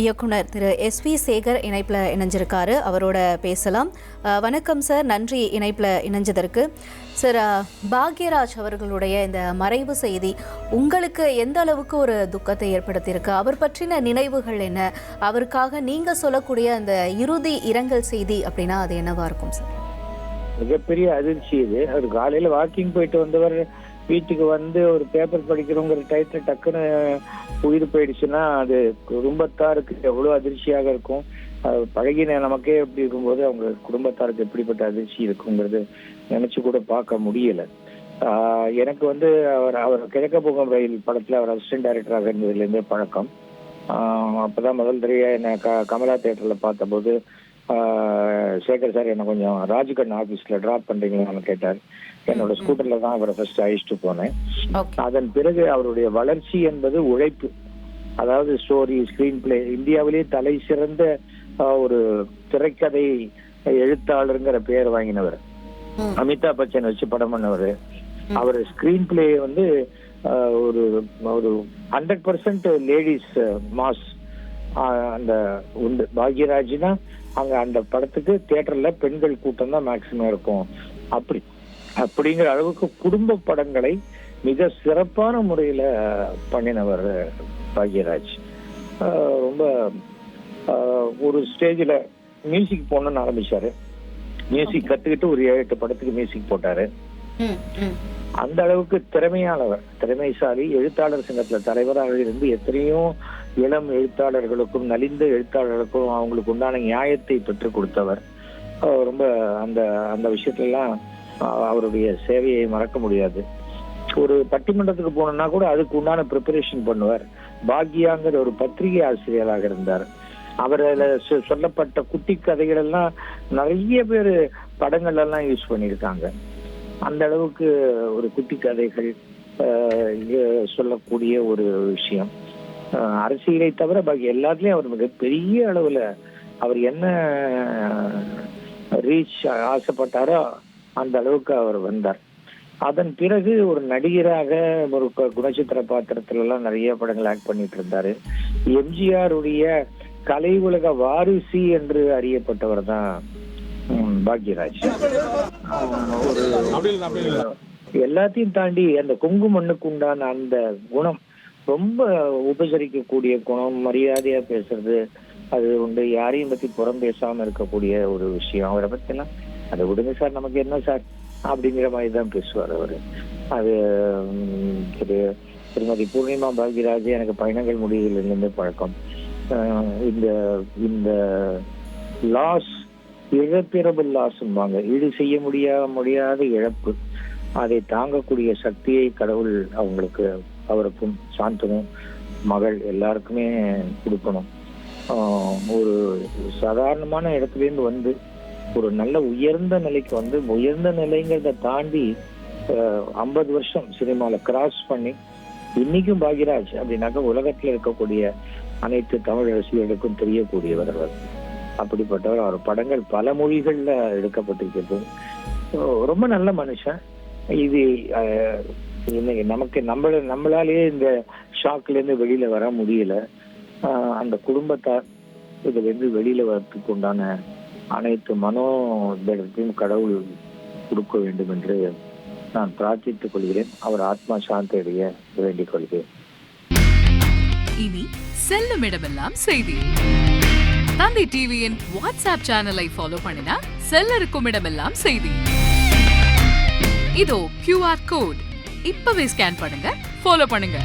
இயக்குனர் திரு எஸ்.வி. சேகர் இணைப்பில் இணைஞ்சிருக்காரு. அவரோட பேசலாம். வணக்கம் சார், நன்றி இணைப்பில் இணைஞ்சதற்கு. சார், பாக்யராஜ் அவர்களுடைய இந்த மறைவு செய்தி உங்களுக்கு எந்த அளவுக்கு ஒரு துக்கத்தை ஏற்படுத்தியிருக்கு? அவர் பற்றின நினைவுகள் என்ன? அவருக்காக நீங்கள் சொல்லக்கூடிய அந்த இறுதி இரங்கல் செய்தி அப்படின்னா அது என்னவா இருக்கும் சார்? மிகப்பெரிய அதிர்ச்சி இது. அவர் காலையில் வாக்கிங் போயிட்டு வந்தவர் வீட்டுக்கு வந்து ஒரு பேப்பர் படிக்கிறோங்கிற டைட்டில் டக்குன்னு உயிர் போயிடுச்சுன்னா அது குடும்பத்தாருக்கு எவ்வளோ அதிர்ச்சியாக இருக்கும். பழகின நமக்கே எப்படி இருக்கும்போது அவங்க குடும்பத்தாருக்கு எப்படிப்பட்ட அதிர்ச்சி இருக்குங்கிறது நினைச்சு கூட பார்க்க முடியல. எனக்கு வந்து அவர் கிழக்க போகும் ரயில் படத்துல அவர் அசிஸ்டன்ட் டைரக்டராக இருந்ததுலேருந்தே பழக்கம். அப்பதான் முதல் தடவையா என்ன கமலா தியேட்டர்ல பார்த்தபோது சேகர் சார் என்ன கொஞ்சம் ராஜ்கன் ஆபீஸ்ல டிராப் பண்றீங்களான்னு கேட்டார். என்னோட ஸ்கூட்டர்ல தான் அவரை ஃபர்ஸ்ட் அழைச்சிட்டு போனேன். அதன் பிறகு அவருடைய வளர்ச்சி என்பது உழைப்பு, அதாவது ஸ்டோரி, ஸ்கிரீன் பிளே, இந்தியாவிலேயே தலை சிறந்த ஒரு திரைக்கதை எழுத்தாளருங்கிற பெயர் வாங்கினவர். அமிதாப் பச்சன் வச்சு படம் பண்ணவர். அவர் ஸ்கிரீன் பிளே வந்து ஒரு 100% லேடிஸ் மாஸ் அந்த உண்டு. பாக்யராஜ்னா அங்க அந்த படத்துக்கு தியேட்டர்ல பெண்கள் கூட்டம் தான் மேக்சிமம் இருக்கும். அப்படிங்கிற அளவுக்கு குடும்ப படங்களை மிக சிறப்பான முறையில பண்ணினவர் பாக்யராஜ். ரொம்ப ஒரு ஸ்டேஜில் மியூசிக் போடணும்னு ஆரம்பிச்சாரு. மியூசிக் கத்துக்கிட்டு ஒரு 7-8 படத்துக்கு மியூசிக் போட்டாரு. அந்த அளவுக்கு திறமைசாலி. எழுத்தாளர் சங்கத்துல தலைவராக இருந்து எத்தனையோ இளம் எழுத்தாளர்களுக்கும் நலிந்த எழுத்தாளர்களுக்கும் அவங்களுக்கு உண்டான நியாயத்தை பெற்றுக் கொடுத்தவர். ரொம்ப அந்த விஷயத்துலாம் அவருடைய சேவையை மறக்க முடியாது. ஒரு பட்டிமன்றத்துக்கு போனோம்னா கூட அதுக்கு உண்டான ப்ரிப்பரேஷன் பண்ணுவார். பாக்யாங்கிற ஒரு பத்திரிகை ஆசிரியராக இருந்தார். அவரால் சொல்லப்பட்ட குட்டி கதைகள் எல்லாம் நிறைய பேர் படங்கள் எல்லாம் யூஸ் பண்ணியிருக்காங்க. அந்த அளவுக்கு ஒரு குட்டி கதைகள் சொல்லக்கூடிய ஒரு விஷயம். அரசியலை தவிர பாக்கி எல்லாத்துலயும் அவர் மிகப்பெரிய அளவுல அவர் என்ன ரீச் ஆசைப்பட்டாரோ அந்த அளவுக்கு அவர் வந்தார். அதன் பிறகு ஒரு நடிகராக ஒரு குணச்சித்திர பாத்திரத்துல எல்லாம் நிறைய படங்கள் ஆக்ட் பண்ணிட்டு இருந்தாரு. எம்ஜிஆர் உடைய கலை உலக வாரிசு என்று அறியப்பட்டவர் தான் பாக்யராஜ். எல்லாத்தையும் தாண்டி அந்த கொங்கு மண்ணுக்கு உண்டான அந்த குணம், ரொம்ப உபசரிக்கக்கூடிய குணம், மரியாதையா பேசுறது, அது உண்டு. யாரையும் பத்தி புறம் பேசாம இருக்கக்கூடிய ஒரு விஷயம். அவரை பத்தி எல்லாம் அதை விடுங்க சார், நமக்கு என்ன சார் அப்படிங்கிற மாதிரி தான் பேசுவார் அவரு. அது திருமதி பூர்ணிமா பாக்யராஜ் எனக்கு பயணங்கள் முடிவிலிருந்து பழக்கம். இந்த லாஸ், இழப்பிரபல் லாஸ்வாங்க, ஈடு செய்ய முடியாத இழப்பு, அதை தாங்கக்கூடிய சக்தியை கடவுள் அவங்களுக்கு, அவருக்கும் சாந்தனும் மகள் எல்லாருக்குமே கொடுக்கணும். ஒரு சாதாரணமான இடத்துலேருந்து வந்து ஒரு நல்ல உயர்ந்த நிலைக்கு வந்து, உயர்ந்த நிலைங்கிறத தாண்டி 50 வருஷம் சினிமால கிராஸ் பண்ணி இன்னைக்கும் பாக்யராஜ் அப்படின்னாக்க உலகத்துல இருக்கக்கூடிய அனைத்து தமிழ் ரசிகர்களுக்கும் தெரியக்கூடியவர் அவர். அப்படிப்பட்டவர். அவர் படங்கள் பல மொழிகள்ல எடுக்கப்பட்டிருக்கிறது. ரொம்ப நல்ல மனுஷன். இது நமக்கு நம்மளாலேயே இந்த ஷாக்ல இருந்து வெளியில வர முடியல. அந்த குடும்பத்தார் இதுல இருந்து வெளியில வரத்துக்கு உண்டான அனைத்து மனோதைரியத்தையும் கடவுள் கொடுக்க வேண்டும் என்று நான் பிரார்த்தித்துக் கொள்கிறேன். அவர் ஆத்மா சாந்தி அடைய வேண்டிக் கொள்கிறேன். இனி செல்லும் இடமெல்லாம் செய்தி. தந்தை டிவியின் வாட்ஸ்அப் சேனலை ஃபாலோ பண்ணினா செல்ல இருக்கும் இடமெல்லாம் செய்தி. இதோ QR கோட், இப்பவே ஸ்கேன் பண்ணுங்க, ஃபாலோ பண்ணுங்க.